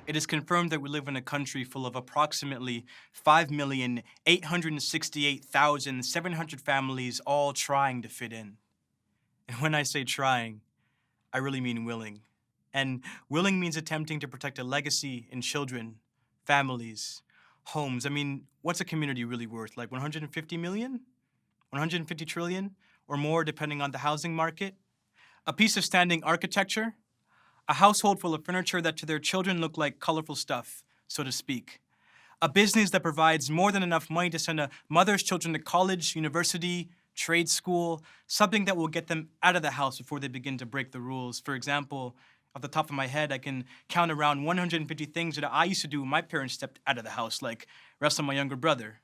It is confirmed that we live in a country full of approximately 5,868,700 families all trying to fit in. And when I say trying, I really mean willing. And willing means attempting to protect a legacy in children, families, homes. I mean, what's a community really worth? Like 150 million? 150 trillion? Or more, depending on the housing market? A piece of standing architecture? A household full of furniture that to their children look like colorful stuff, so to speak. A business that provides more than enough money to send a mother's children to college, university, trade school, something that will get them out of the house before they begin to break the rules. For example, off the top of my head, I can count around 150 things that I used to do when my parents stepped out of the house, like wrestle my younger brother,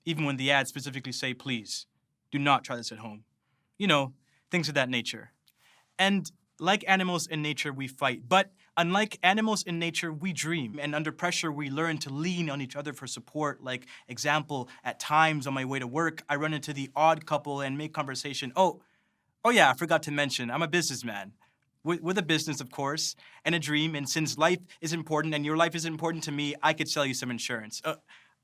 even when the ads specifically say, please, do not try this at home. You know, things of that nature. And like animals in nature, we fight. But unlike animals in nature, we dream. And under pressure, we learn to lean on each other for support. Like, example, at times on my way to work, I run into the odd couple and make conversation. Oh yeah, I forgot to mention, I'm a businessman. With a business, of course, and a dream. And since life is important and your life is important to me, I could sell you some insurance.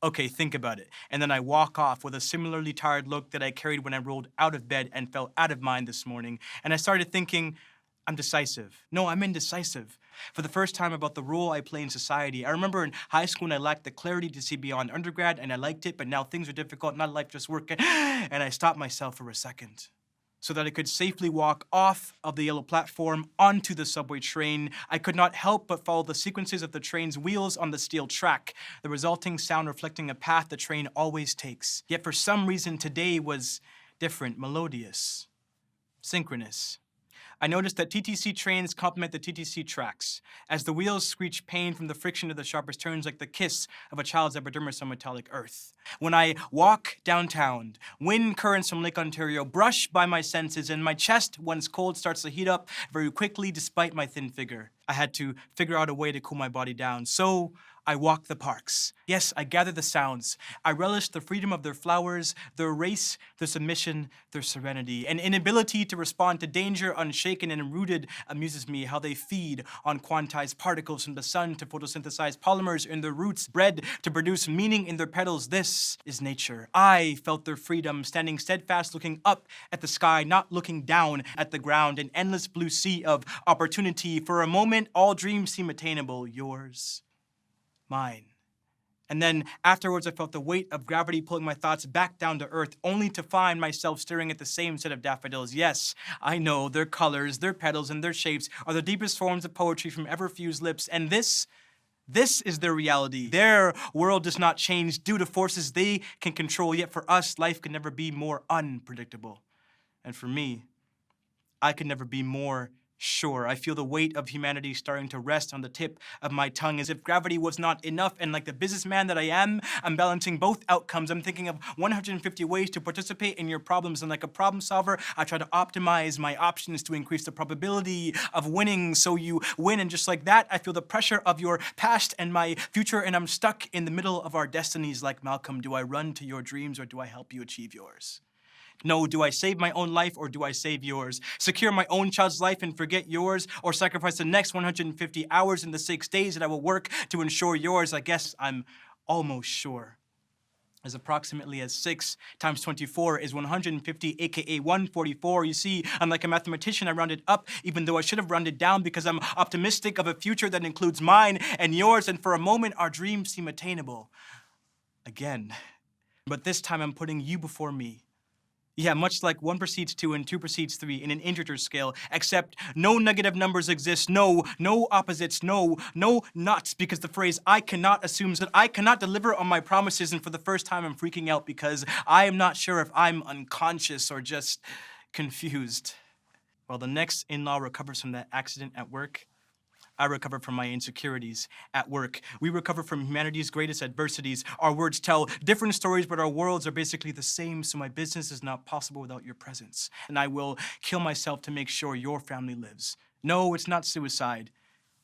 Okay, think about it. And then I walk off with a similarly tired look that I carried when I rolled out of bed and fell out of mind this morning. And I started thinking, I'm decisive. No, I'm indecisive. For the first time about the role I play in society. I remember in high school when I lacked the clarity to see beyond undergrad and I liked it, but now things are difficult, not life just working. And I stopped myself for a second so that I could safely walk off of the yellow platform onto the subway train. I could not help but follow the sequences of the train's wheels on the steel track, the resulting sound reflecting a path the train always takes. Yet for some reason today was different, melodious, synchronous. I noticed that TTC trains complement the TTC tracks, as the wheels screech pain from the friction of the sharpest turns like the kiss of a child's epidermis on metallic earth. When I walk downtown, wind currents from Lake Ontario brush by my senses, and my chest, once cold, starts to heat up very quickly despite my thin figure. I had to figure out a way to cool my body down, so I walk the parks. Yes, I gather the sounds. I relish the freedom of their flowers, their race, their submission, their serenity. An inability to respond to danger unshaken and rooted amuses me. How they feed on quantized particles from the sun to photosynthesize polymers in their roots, bred to produce meaning in their petals. This is nature. I felt their freedom, standing steadfast, looking up at the sky, not looking down at the ground. An endless blue sea of opportunity. For a moment, all dreams seem attainable. Yours, mine. And then afterwards, I felt the weight of gravity pulling my thoughts back down to earth, only to find myself staring at the same set of daffodils. Yes, I know, their colors, their petals, and their shapes are the deepest forms of poetry from ever-fused lips. And this is their reality. Their world does not change due to forces they can control. Yet for us, life can never be more unpredictable. And for me, I can never be more sure. I feel the weight of humanity starting to rest on the tip of my tongue as if gravity was not enough. And like the businessman that I am, I'm balancing both outcomes. I'm thinking of 150 ways to participate in your problems. And like a problem solver, I try to optimize my options to increase the probability of winning so you win. And just like that, I feel the pressure of your past and my future. And I'm stuck in the middle of our destinies like Malcolm. Do I run to your dreams or do I help you achieve yours? No, do I save my own life or do I save yours? Secure my own child's life and forget yours, or sacrifice the next 150 hours in the 6 days that I will work to ensure yours? I guess I'm almost sure. As approximately as 6 times 24 is 150, aka 144. You see, unlike a mathematician, I rounded up, even though I should have rounded down because I'm optimistic of a future that includes mine and yours, and for a moment, our dreams seem attainable. Again. But this time I'm putting you before me. Yeah, much like 1 precedes 2 and 2 precedes 3 in an integer scale, except no negative numbers exist, no opposites, no nots, because the phrase I cannot assumes that I cannot deliver on my promises, and for the first time I'm freaking out because I am not sure if I'm unconscious or just confused. While the next in-law recovers from that accident at work, I recover from my insecurities at work. We recover from humanity's greatest adversities. Our words tell different stories, but our worlds are basically the same, so my business is not possible without your presence. And I will kill myself to make sure your family lives. No, it's not suicide,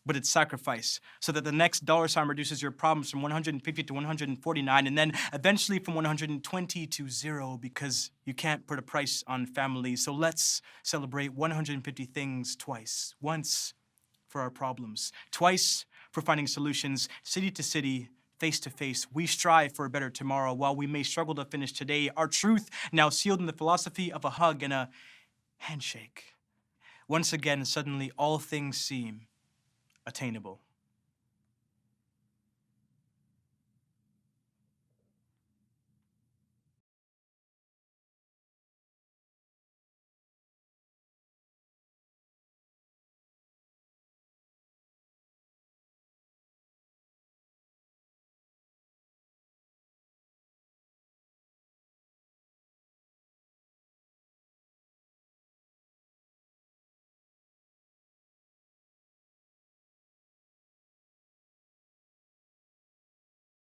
but it's sacrifice, so that the next dollar sign reduces your problems from 150 to 149, and then eventually from 120 to 0, because you can't put a price on family. So let's celebrate 150 things twice. Once for our problems, twice for finding solutions, city to city, face to face. We strive for a better tomorrow while we may struggle to finish today. Our truth now sealed in the philosophy of a hug and a handshake. Once again, suddenly all things seem attainable.